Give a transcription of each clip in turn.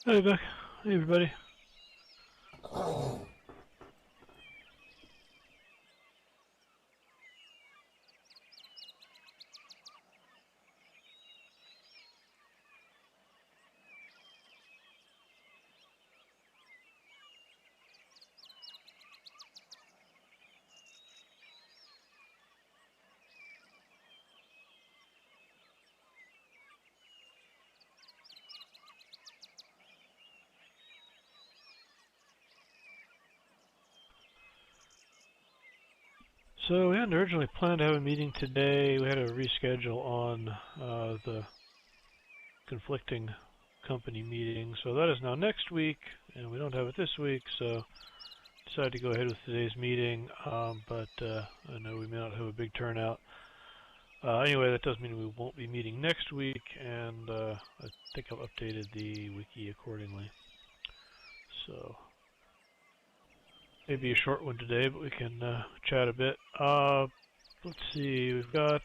Hey, Beck. Hey, everybody. So we hadn't originally planned to have a meeting today. We had to reschedule on the conflicting company meeting. So that is now next week, and we don't have it this week, so decided to go ahead with today's meeting. But I know we may not have a big turnout. Anyway, that does mean we won't be meeting next week, and I think I've updated the wiki accordingly. So maybe a short one today, but we can chat a bit. Let's see, we've got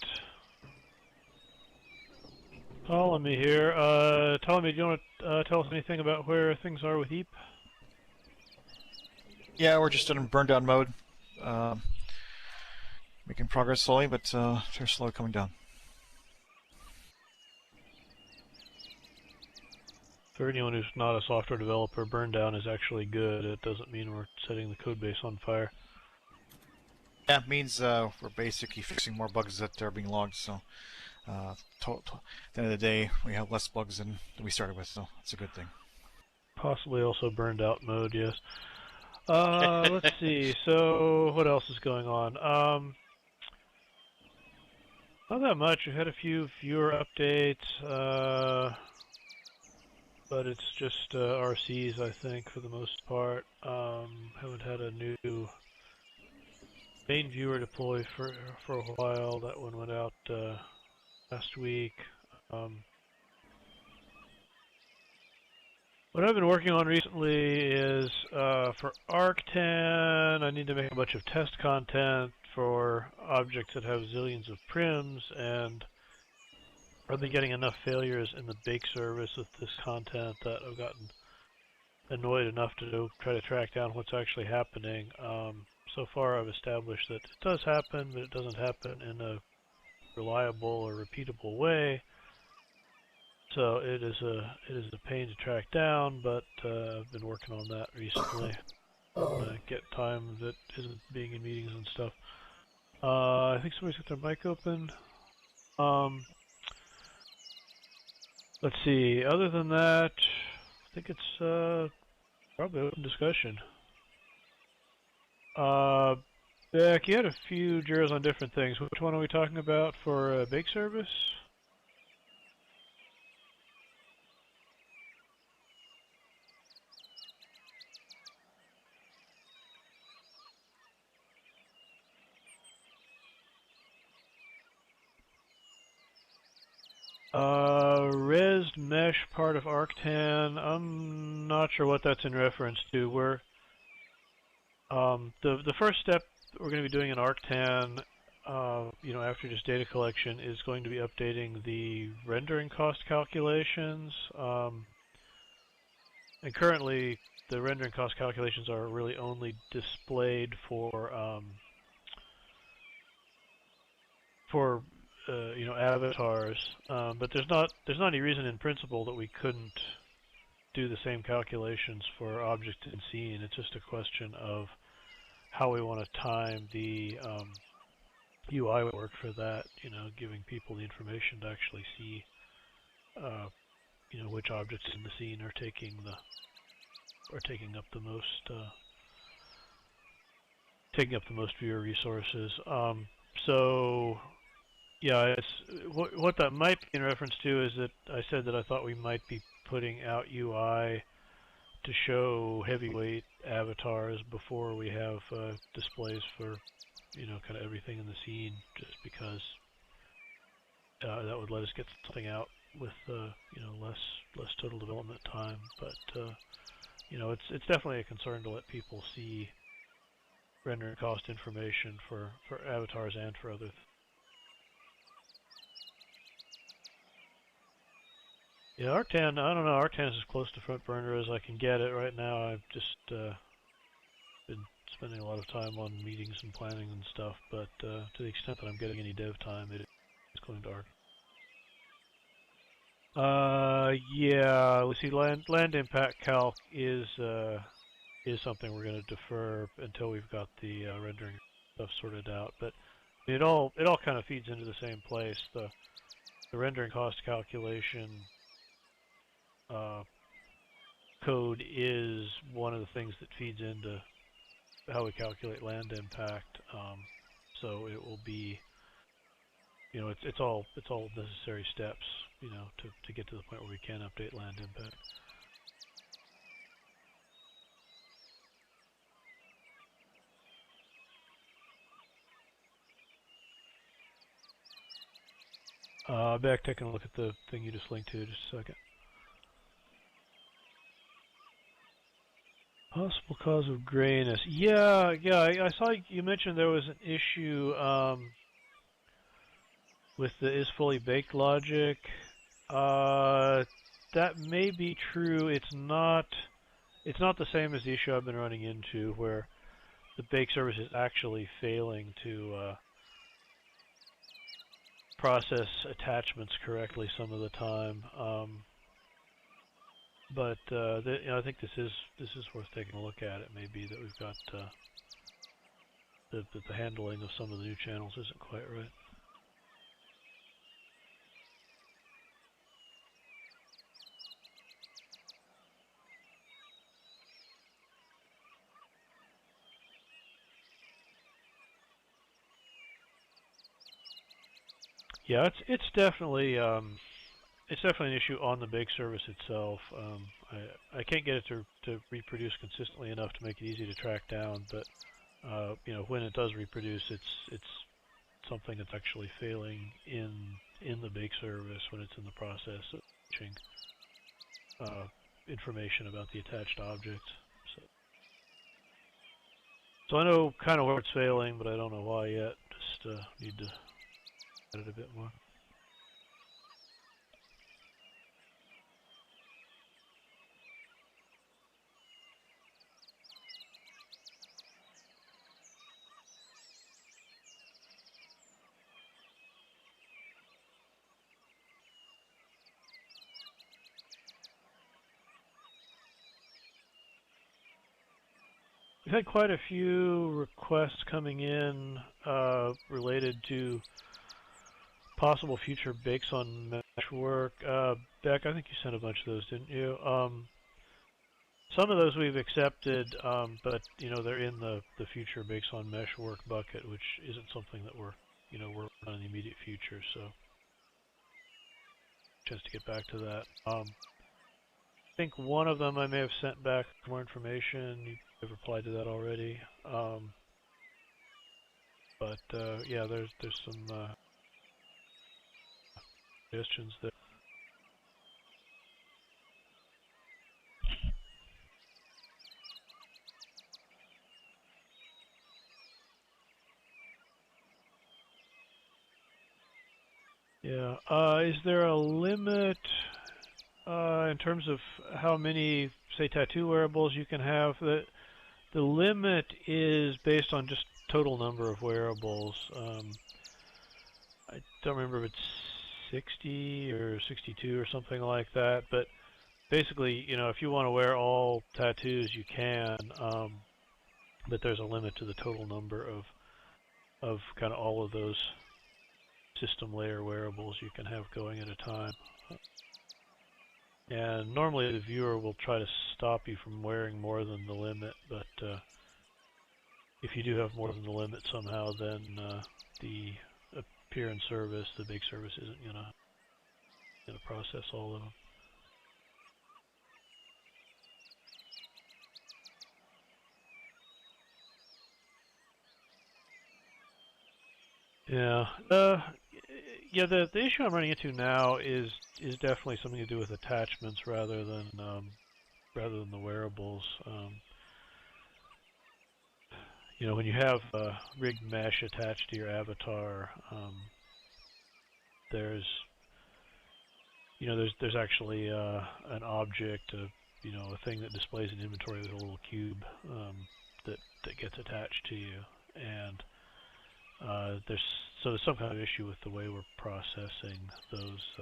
Ptolemy here. Ptolemy, do you want to tell us anything about where things are with EAP? Yeah, we're just in burn down mode. Making progress slowly, but they're slowly coming down. For anyone who's not a software developer, burn down is actually good. It doesn't mean we're setting the code base on fire. Yeah, it means we're basically fixing more bugs that are being logged. So at the end of the day, we have less bugs than we started with, so it's a good thing. Possibly also burned out mode, yes. Let's see. So what else is going on? Not that much. We've had a few viewer updates, but it's just RCs, I think, for the most part. Haven't had a new main viewer deploy for a while. That one went out last week. What I've been working on recently is for Arc10, I need to make a bunch of test content for objects that have zillions of prims, and I've been getting enough failures in the bake service with this content that I've gotten annoyed enough to try to track down what's actually happening. So far I've established that it does happen, but it doesn't happen in a reliable or repeatable way. So it is a pain to track down, but I've been working on that recently. Get time that isn't being in meetings and stuff. I think somebody's got their mic open. Let's see. Other than that, I think it's probably open discussion. Beck, you had a few jurors on different things. Which one are we talking about for bake service? Resd mesh part of Arctan. I'm not sure what that's in reference to. We're the first step we're going to be doing in Arctan, after just data collection, is going to be updating the rendering cost calculations. And currently, the rendering cost calculations are really only displayed for avatars, but there's not any reason in principle that we couldn't do the same calculations for objects in scene. It's just a question of how we want to time the UI work for that. Giving people the information to actually see, which objects in the scene are taking up the most viewer resources. So yeah, what that might be in reference to is that I said that I thought we might be putting out UI to show heavyweight avatars before we have displays for, kind of everything in the scene, just because that would let us get something out with, less total development time. But it's definitely a concern to let people see rendering cost information for avatars and for other Yeah, Arctan, I don't know, Arctan is as close to front burner as I can get it right now. I've just been spending a lot of time on meetings and planning and stuff, but to the extent that I'm getting any dev time, it is going to Arc. Yeah, we see land impact calc is something we're going to defer until we've got the rendering stuff sorted out. But it all kind of feeds into the same place. The rendering cost calculation code is one of the things that feeds into how we calculate land impact. So it will be, you know, it's all necessary steps, you know, to get to the point where we can update land impact. Back taking a look at the thing you just linked to, just a second. Possible cause of grayness. Yeah, I saw you mentioned there was an issue with the is fully baked logic. That may be true. It's not the same as the issue I've been running into, where the bake service is actually failing to process attachments correctly some of the time. But you know, I think this is worth taking a look at. It may be that we've got the handling of some of the new channels isn't quite right. Yeah, it's definitely an issue on the bake service itself. I can't get it to reproduce consistently enough to make it easy to track down, but you know, when it does reproduce, it's something that's actually failing in the bake service when it's in the process of fetching information about the attached objects. So I know kind of where it's failing, but I don't know why yet. Just need to edit a bit more. We've had quite a few requests coming in related to possible future bakes on mesh work. Beck, I think you sent a bunch of those, didn't you? Some of those we've accepted, but you know, they're in the future bakes on mesh work bucket, which isn't something that we're on in the immediate future. So, chance to get back to that. I think one of them I may have sent back more information. You've replied to that already. But yeah, there's some suggestions there. Yeah. Is there a limit in terms of how many, say, tattoo wearables you can have? The limit is based on just total number of wearables. I don't remember if it's 60 or 62 or something like that, but basically, you know, if you want to wear all tattoos, you can, but there's a limit to the total number of kind of all of those system layer wearables you can have going at a time. And normally the viewer will try to stop you from wearing more than the limit, but if you do have more than the limit somehow, then the appear in service, the big service isn't gonna process all of them. Yeah. Yeah. The issue I'm running into now is definitely something to do with attachments rather than the wearables. You know, when you have rigged mesh attached to your avatar, there's there's actually an object, a thing that displays an inventory with a little cube that gets attached to you, and there's some kind of issue with the way we're processing those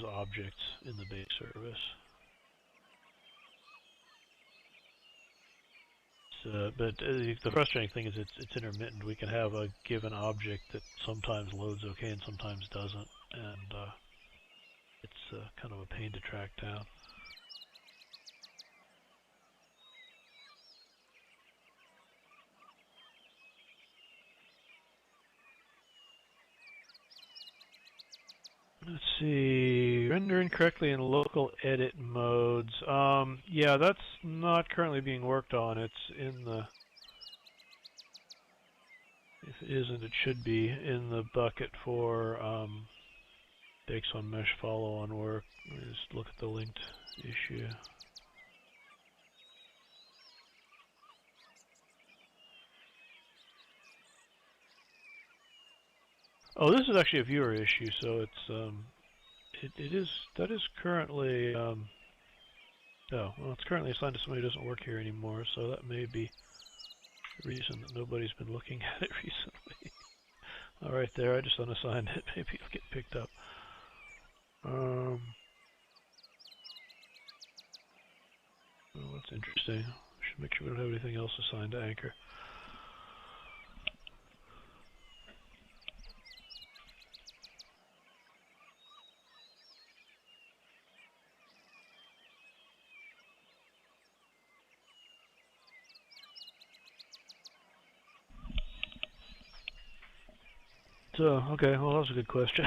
objects in the base service. But the frustrating thing is it's intermittent. We can have a given object that sometimes loads okay and sometimes doesn't, and it's kind of a pain to track down. Let's see, render incorrectly in local edit modes. Yeah, that's not currently being worked on. It's in the, if it isn't, it should be in the bucket for bakes on mesh follow-on work. Let me just look at the linked issue. Oh, this is actually a viewer issue, so it's that is currently oh, well, it's currently assigned to somebody who doesn't work here anymore, so that may be the reason that nobody's been looking at it recently. All right, there, I just unassigned it. Maybe it'll get picked up. Well, that's interesting. Should make sure we don't have anything else assigned to Anchor. So, okay, well, that was a good question.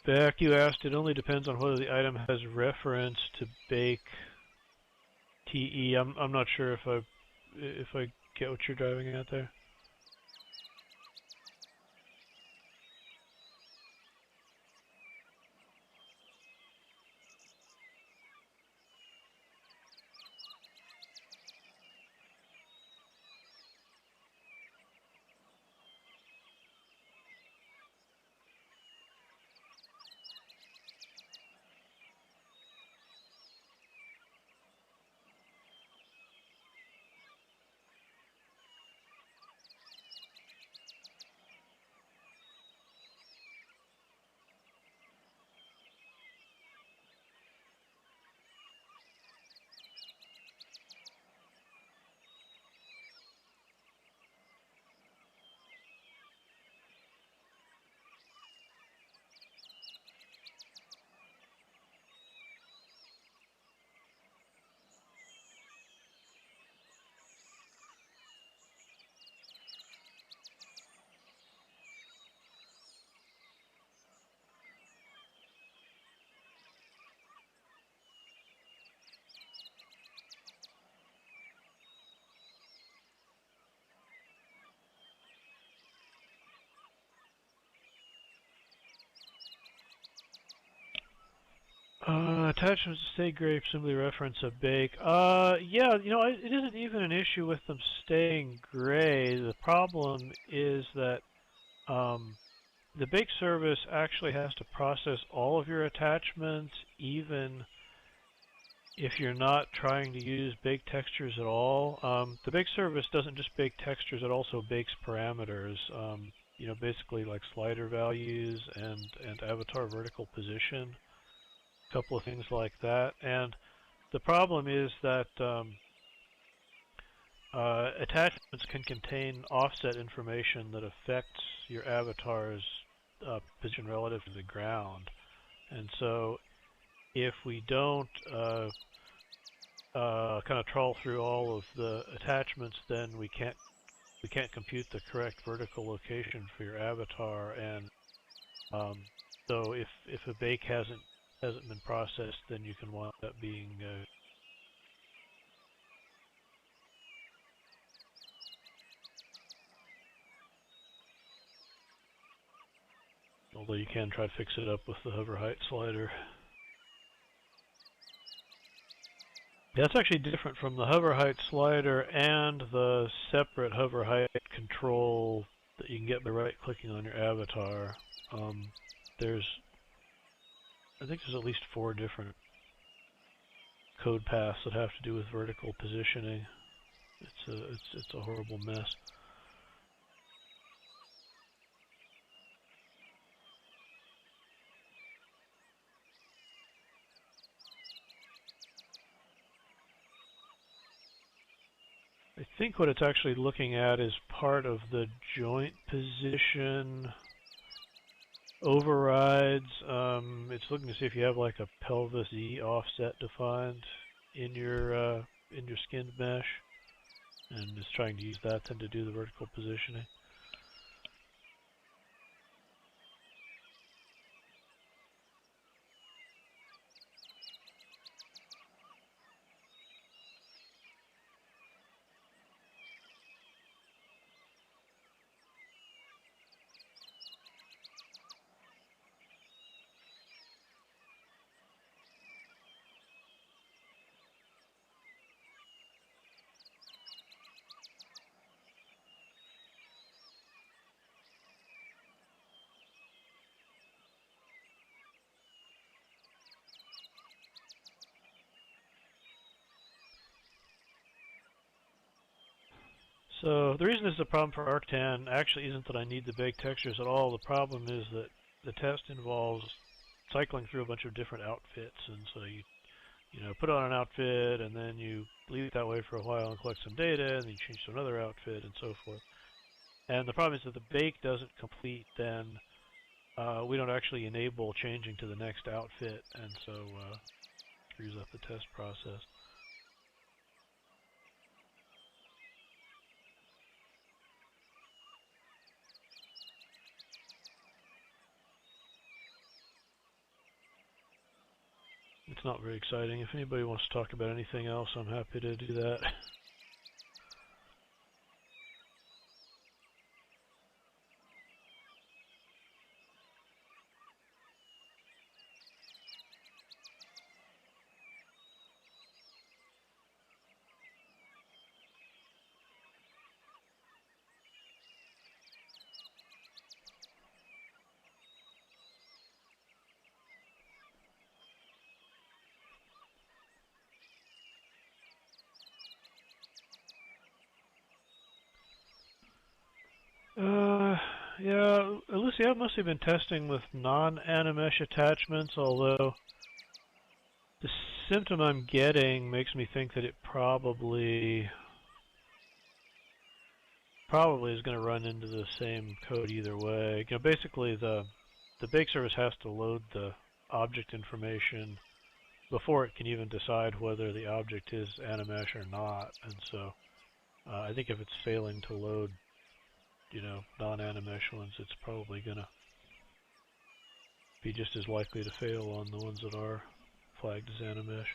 Beck, you asked, it only depends on whether the item has reference to bake TE. I'm not sure if I get what you're driving at there. Attachments to stay gray simply reference a bake. Yeah, it isn't even an issue with them staying gray. The problem is that the bake service actually has to process all of your attachments, even if you're not trying to use bake textures at all. The bake service doesn't just bake textures, it also bakes parameters. Basically like slider values and avatar vertical position. Couple of things like that, and the problem is that attachments can contain offset information that affects your avatar's position relative to the ground, and so if we don't kind of trawl through all of the attachments, then we can't compute the correct vertical location for your avatar, and so if a bake hasn't been processed, then you can wind up being although you can try to fix it up with the hover height slider. Yeah, it's actually different from the hover height slider and the separate hover height control that you can get by right-clicking on your avatar. I think there's at least 4 different code paths that have to do with vertical positioning. It's a horrible mess. I think what it's actually looking at is part of the joint position overrides. It's looking to see if you have like a pelvis E offset defined in your skinned mesh, and it's trying to use that then to do the vertical positioning. So the reason this is a problem for Arctan actually isn't that I need the baked textures at all. The problem is that the test involves cycling through a bunch of different outfits, and so you know, put on an outfit and then you leave it that way for a while and collect some data, and then you change to another outfit and so forth. And the problem is that the bake doesn't complete, then we don't actually enable changing to the next outfit, and so screws up the test process. It's not very exciting. If anybody wants to talk about anything else, I'm happy to do that. Yeah, Lucy, I've mostly been testing with non-animesh attachments, although the symptom I'm getting makes me think that it probably is going to run into the same code either way. You know, basically the bake service has to load the object information before it can even decide whether the object is animesh or not, and so I think if it's failing to load, you know, non-animesh ones, it's probably going to be just as likely to fail on the ones that are flagged as animesh.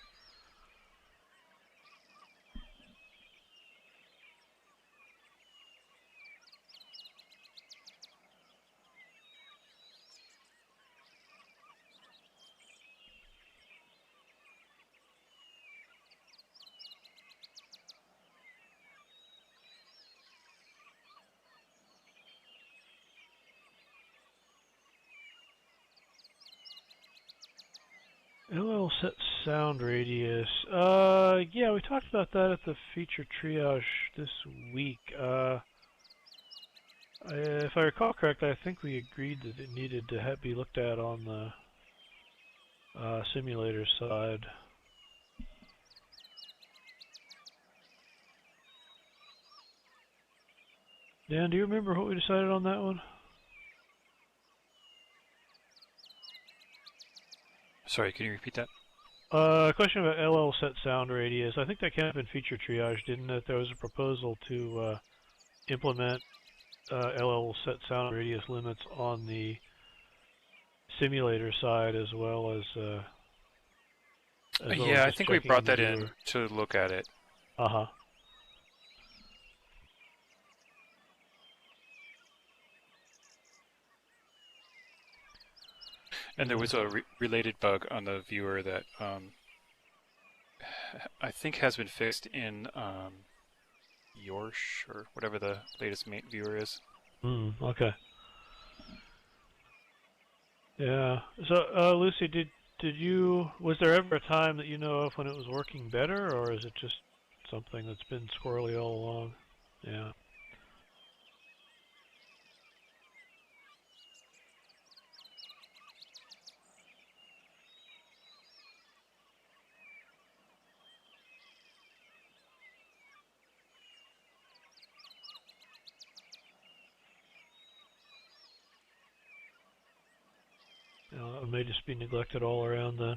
LL set sound radius. Yeah, we talked about that at the feature triage this week. If I recall correctly, I think we agreed that it needed to be looked at on the simulator side. Dan, do you remember what we decided on that one? Sorry, can you repeat that? Question about LL set sound radius. I think that came up in feature triage, didn't it? There was a proposal to implement LL set sound radius limits on the simulator side as well as Yeah, I just think we checking brought the that in viewer. to look at it. Uh-huh. And there was a related bug on the viewer that I think has been fixed in Yorsh or whatever the latest main viewer is. Okay. Yeah. So, Lucy, was there ever a time that you know of when it was working better, or is it just something that's been squirrely all along? Yeah. It may just be neglected all around then.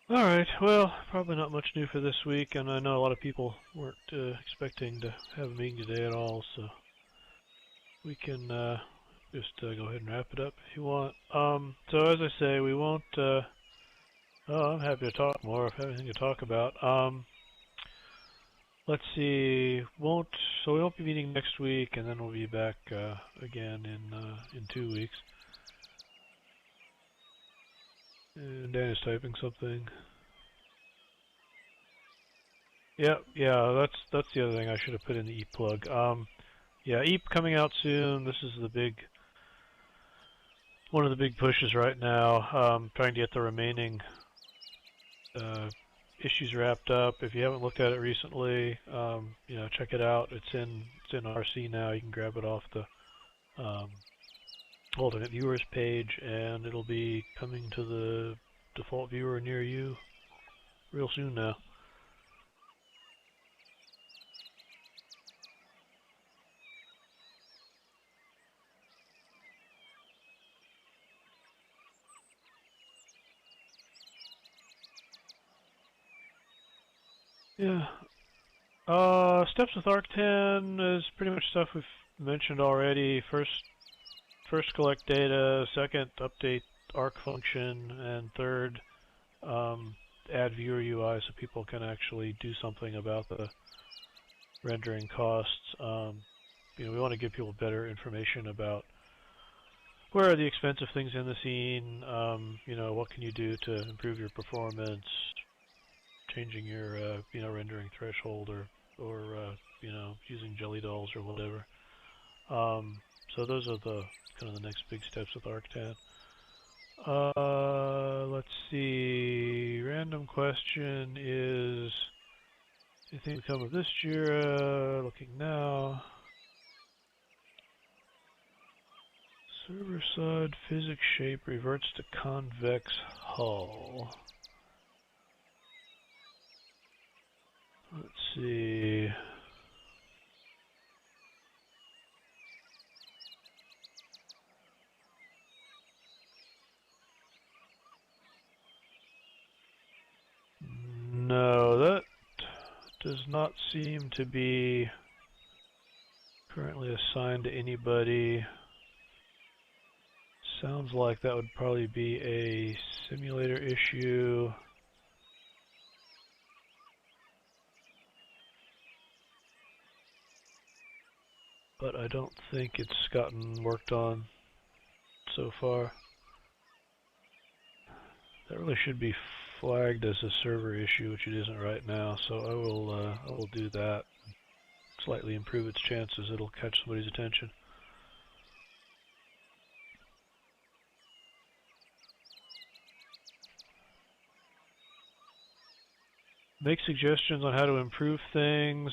Alright, well, probably not much new for this week, and I know a lot of people weren't expecting to have a meeting today at all, so we can just go ahead and wrap it up if you want. So as I say, we won't, oh, I'm happy to talk more if I have anything to talk about. Let's see, so we won't be meeting next week, and then we'll be back again in 2 weeks. And Dan is typing something. Yeah, that's the other thing I should have put in the EAP plug. Yeah, EAP coming out soon. This is the big one of the big pushes right now, trying to get the remaining issues wrapped up. If you haven't looked at it recently, check it out. It's in RC now. You can grab it off the alternate viewers page, and it'll be coming to the default viewer near you real soon now. Yeah. Steps with Arctan is pretty much stuff we've mentioned already. First collect data, second update Arc function, and third add viewer UI so people can actually do something about the rendering costs. We want to give people better information about where are the expensive things in the scene. What can you do to improve your performance, changing your rendering threshold, or using jelly dolls or whatever. So those are the kind of the next big steps with Arctan. Let's see. Random question is anything to come of this Jira? Looking now. Server side physics shape reverts to convex hull. Let's see. No, that does not seem to be currently assigned to anybody. Sounds like that would probably be a simulator issue. But I don't think it's gotten worked on so far. That really should be flagged as a server issue, which it isn't right now, so I will do that. Slightly improve its chances it'll catch somebody's attention. Make suggestions on how to improve things.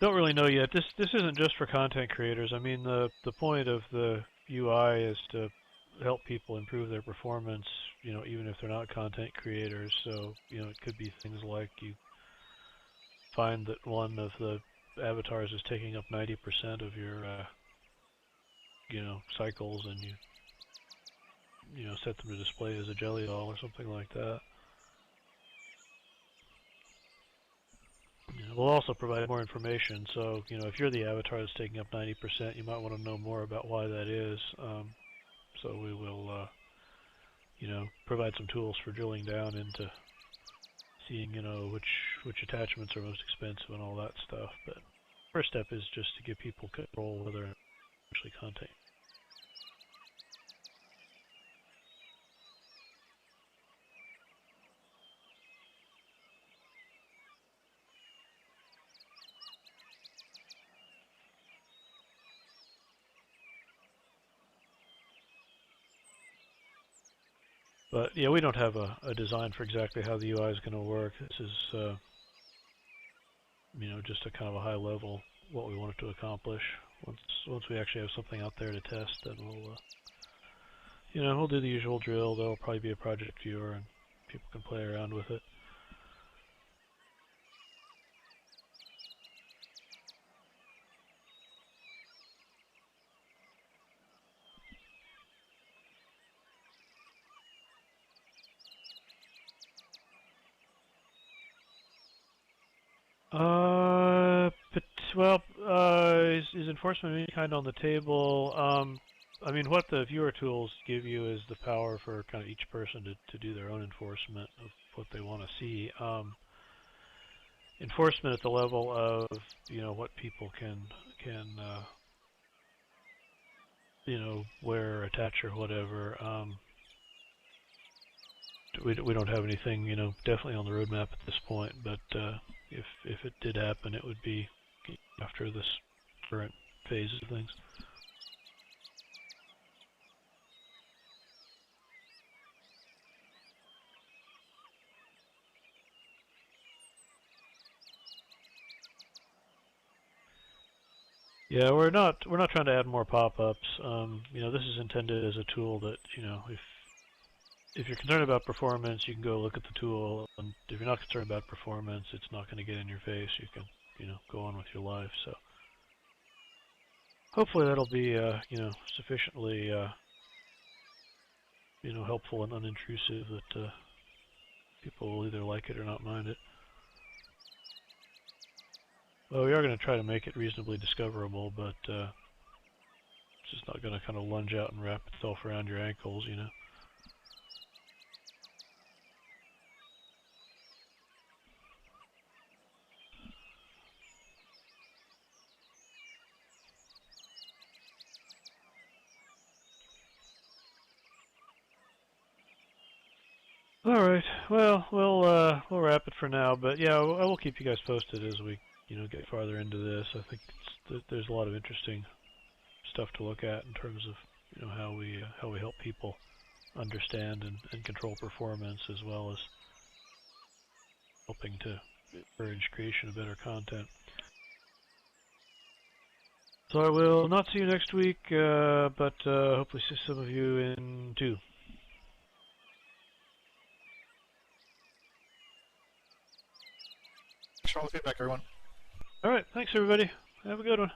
Don't really know yet. This isn't just for content creators. I mean, the point of the UI is to help people improve their performance, even if they're not content creators. So, it could be things like you find that one of the avatars is taking up 90% of your, cycles, and you set them to display as a jelly doll or something like that. We'll also provide more information, so if you're the avatar that's taking up 90%, you might want to know more about why that is. So we will, provide some tools for drilling down into seeing, which attachments are most expensive and all that stuff. But first step is just to give people control whether they're actually content. But yeah, we don't have a design for exactly how the UI is going to work. This is, just a kind of a high level what we want it to accomplish. Once we actually have something out there to test, then we'll do the usual drill. There'll probably be a project viewer, and people can play around with it. Is enforcement of any kind on the table? I mean, what the viewer tools give you is the power for kind of each person to do their own enforcement of what they want to see. Enforcement at the level of what people can wear, attach, or whatever. We don't have anything definitely on the roadmap at this point, but if it did happen, it would be after this current phase of things. Yeah, we're not trying to add more pop-ups. You know, this is intended as a tool that, you know, if you're concerned about performance, you can go look at the tool, and if you're not concerned about performance, it's not going to get in your face. You can, you know, go on with your life. So hopefully that'll be, you know, sufficiently, you know, helpful and unintrusive that people will either like it or not mind it. Well, we are going to try to make it reasonably discoverable, but it's just not going to kind of lunge out and wrap itself around your ankles, you know. All right. Well, we'll wrap it for now. But yeah, I will keep you guys posted as we, you know, get farther into this. I think there's a lot of interesting stuff to look at in terms of, you know, how we help people understand and control performance, as well as helping to encourage creation of better content. So I will not see you next week, but hopefully see some of you in 2. Thanks for all the feedback, everyone. All right. Thanks, everybody. Have a good one.